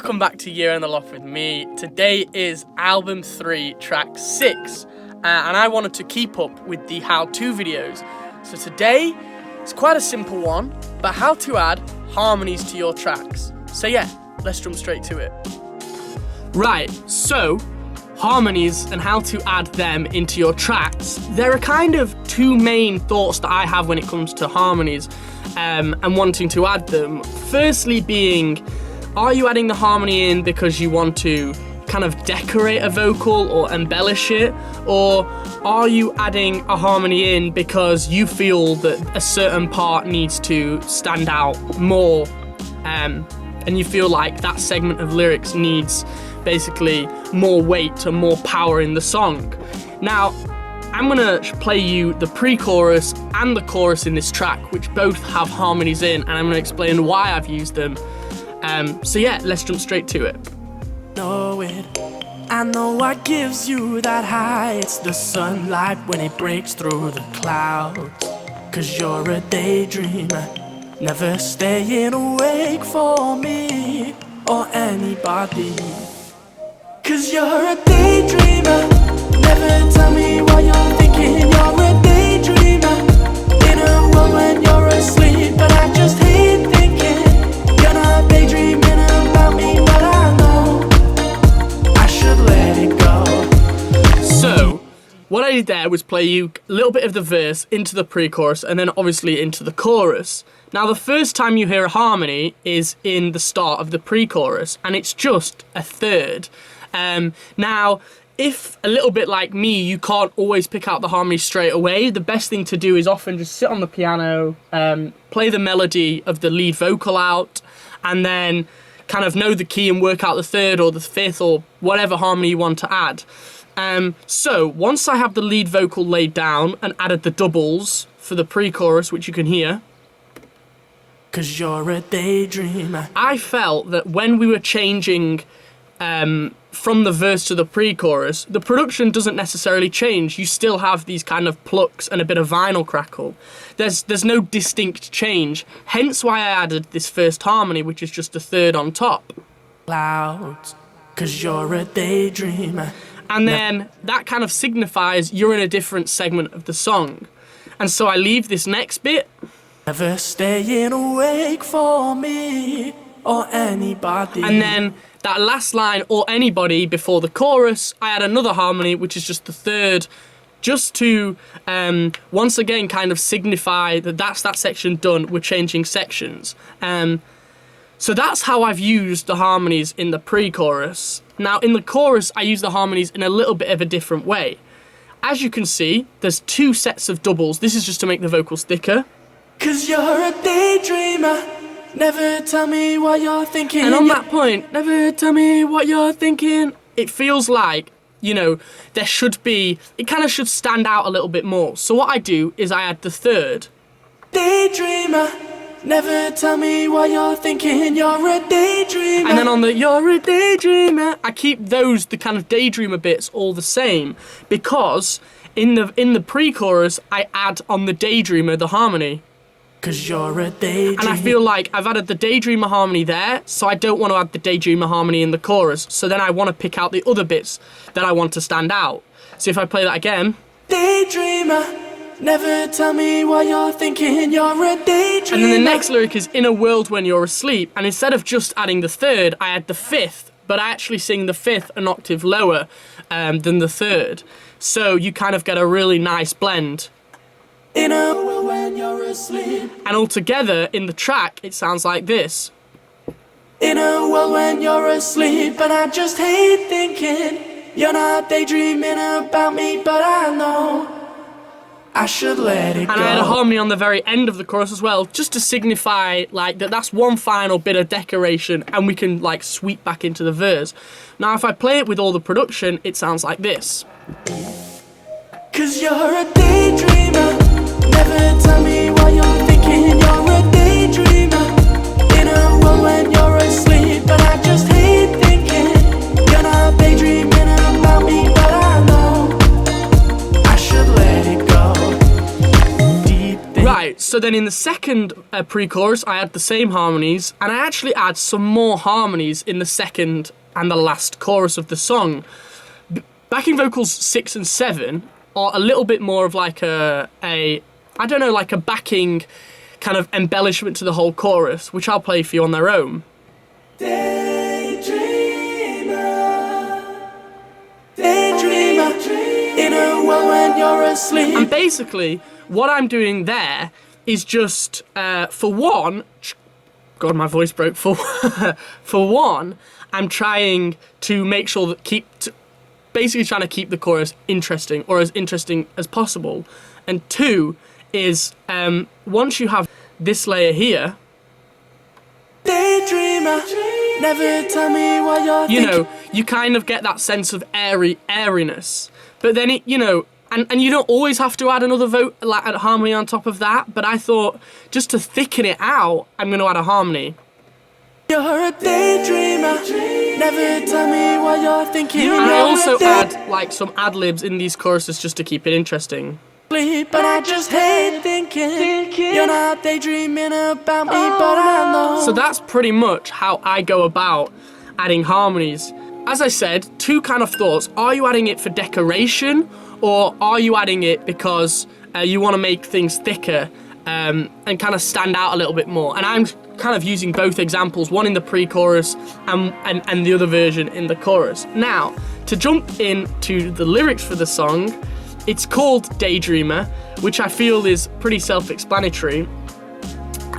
welcome back to Year in the Loft with me. Today is album 3, track 6, and I wanted to keep up with the how-to videos. So today, it's quite a simple one, but how to add harmonies to your tracks. So yeah, let's jump straight to it. Right, so harmonies and how to add them into your tracks. There are kind of two main thoughts that I have when it comes to harmonies and wanting to add them. Firstly being, are you adding the harmony in because you want to kind of decorate a vocal or embellish it? Or are you adding a harmony in because you feel that a certain part needs to stand out more and you feel like that segment of lyrics needs basically more weight and more power in the song? Now, I'm gonna play you the pre-chorus and the chorus in this track, which both have harmonies in, and I'm gonna explain why I've used them. So yeah, let's jump straight to it. Know it, I know what gives you that high. It's the sunlight when it breaks through the clouds. Cause you're a daydreamer, never staying awake for me or anybody. Cause you're a daydreamer, never tell me what you're thinking. You're a daydreamer, in a world when you're asleep. But I just hate thinking you're not daydreaming about me, but I know I should let it go. So, what I did there was play you a little bit of the verse into the pre-chorus and then obviously into the chorus. Now, the first time you hear a harmony is in the start of the pre-chorus, and it's just a third. Now, if a little bit like me, you can't always pick out the harmony straight away, the best thing to do is often just sit on the piano, play the melody of the lead vocal out, and then kind of know the key and work out the third or the fifth or whatever harmony you want to add. So once I have the lead vocal laid down and added the doubles for the pre-chorus, which you can hear, cause you're a daydreamer, I felt that when we were changing from the verse to the pre-chorus, the production doesn't necessarily change. You still have these kind of plucks and a bit of vinyl crackle. There's no distinct change, hence why I added this first harmony, which is just a third on top. Clouds, cause you're a daydreamer. And then that kind of signifies you're in a different segment of the song. And so I leave this next bit. Never staying awake for me or anybody. And then that last line, or anybody, before the chorus, I add another harmony, which is just the third, just to once again kind of signify that that's that section done, we're changing sections. So that's how I've used the harmonies in the pre-chorus. Now in the chorus, I use the harmonies in a little bit of a different way. As you can see, there's two sets of doubles. This is just to make the vocals thicker. Cause you're a daydreamer, never tell me what you're thinking. And on that point, never tell me what you're thinking, it feels like, you know, there should be, it kind of should stand out a little bit more. So what I do is I add the third. Daydreamer, never tell me what you're thinking. You're a daydreamer. And then on the you're a daydreamer, I keep those, the kind of daydreamer bits, all the same, because in the pre-chorus, I add on the daydreamer the harmony. Cause you're a daydreamer. And I feel like I've added the daydreamer harmony there, so I don't want to add the daydreamer harmony in the chorus. So then I want to pick out the other bits that I want to stand out. So if I play that again. Daydreamer, never tell me what you're thinking. You're a daydreamer. And then the next lyric is in a world when you're asleep. And instead of just adding the third, I add the fifth. But I actually sing the fifth an octave lower than the third. So you kind of get a really nice blend. In a world when you're asleep. And altogether, in the track, it sounds like this. In a world when you're asleep, and I just hate thinking you're not daydreaming about me, but I know I should let it go. And I had a harmony on the very end of the chorus as well, just to signify like that's one final bit of decoration, and we can like sweep back into the verse. Now, if I play it with all the production, it sounds like this. Cause you're a daydreamer, never tell me what you're thinking. You're a daydreamer, in a world when you're asleep. But I just hate thinking you're not daydreaming about me, but I know I should let it go. Right, so So then in the second pre-chorus, I add the same harmonies, and I actually add some more harmonies in the second and the last chorus of the song. Backing vocals 6 and 7 are a little bit more of like a backing kind of embellishment to the whole chorus, which I'll play for you on their own. Daydreamer, daydreamer, in a world when you're asleep. And basically, what I'm doing there is just, for one, God, my voice broke. For one, I'm trying to make sure that basically trying to keep the chorus interesting, or as interesting as possible. And two is, once you have this layer here, Daydreamer, never tell me what you're thinking. you know, you kind of get that sense of airiness. But then it, you know, and you don't always have to add another harmony on top of that, but I thought, just to thicken it out, I'm going to add a harmony. You're a daydreamer, never tell me what you're thinking. And I also add like some ad-libs in these choruses just to keep it interesting. But I just hate thinking you're not daydreaming about me, but I know. So that's pretty much how I go about adding harmonies. As I said, two kind of thoughts. Are you adding it for decoration, or are you adding it because you want to make things thicker and kind of stand out a little bit more? And I'm kind of using both examples, one in the pre-chorus and the other version in the chorus. Now, to jump into the lyrics for the song, it's called Daydreamer, which I feel is pretty self-explanatory.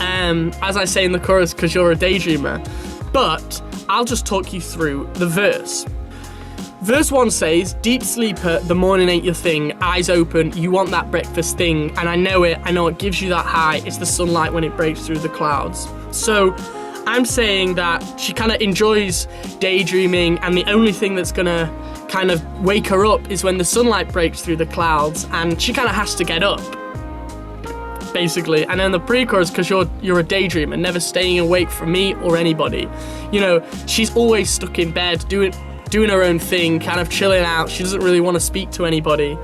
As I say in the chorus, because you're a daydreamer. But I'll just talk you through the verse. Verse 1 says, deep sleeper, the morning ain't your thing, eyes open, you want that breakfast thing, and I know it gives you that high, it's the sunlight when it breaks through the clouds. So I'm saying that she kind of enjoys daydreaming, and the only thing that's gonna kind of wake her up is when the sunlight breaks through the clouds, and she kind of has to get up, basically. And then the pre-chorus, because you're a daydreamer, never staying awake for me or anybody. You know, she's always stuck in bed doing her own thing, kind of chilling out. She doesn't really want to speak to anybody.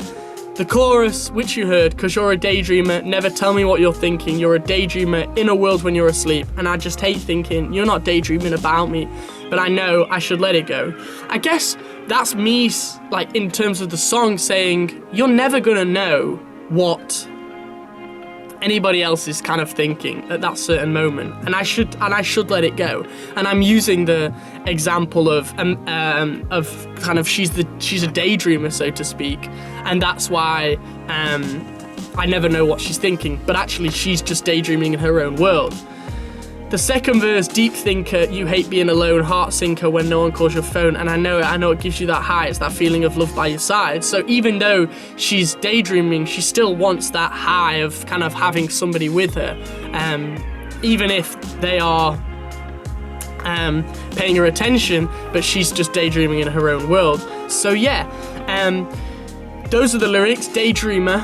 The chorus, which you heard, because you're a daydreamer, never tell me what you're thinking. You're a daydreamer in a world when you're asleep, and I just hate thinking you're not daydreaming about me, but I know I should let it go. I guess that's me, like, in terms of the song, saying you're never gonna know what anybody else is kind of thinking at that certain moment, and I should let it go. And I'm using the example of kind of she's a daydreamer, so to speak, and that's why I never know what she's thinking, but actually she's just daydreaming in her own world. The second verse, deep thinker, you hate being alone, heart sinker when no one calls your phone, and I know it gives you that high, it's that feeling of love by your side. So even though she's daydreaming, she still wants that high of kind of having somebody with her, even if they are paying her attention, but she's just daydreaming in her own world. So yeah, those are the lyrics, Daydreamer.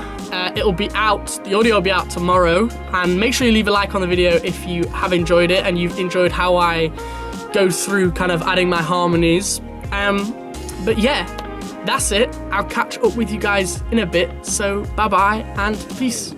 It'll be out, the audio will be out tomorrow, and make sure you leave a like on the video if you have enjoyed it and you've enjoyed how I go through kind of adding my harmonies. But yeah, that's it. I'll catch up with you guys in a bit, so bye bye and peace.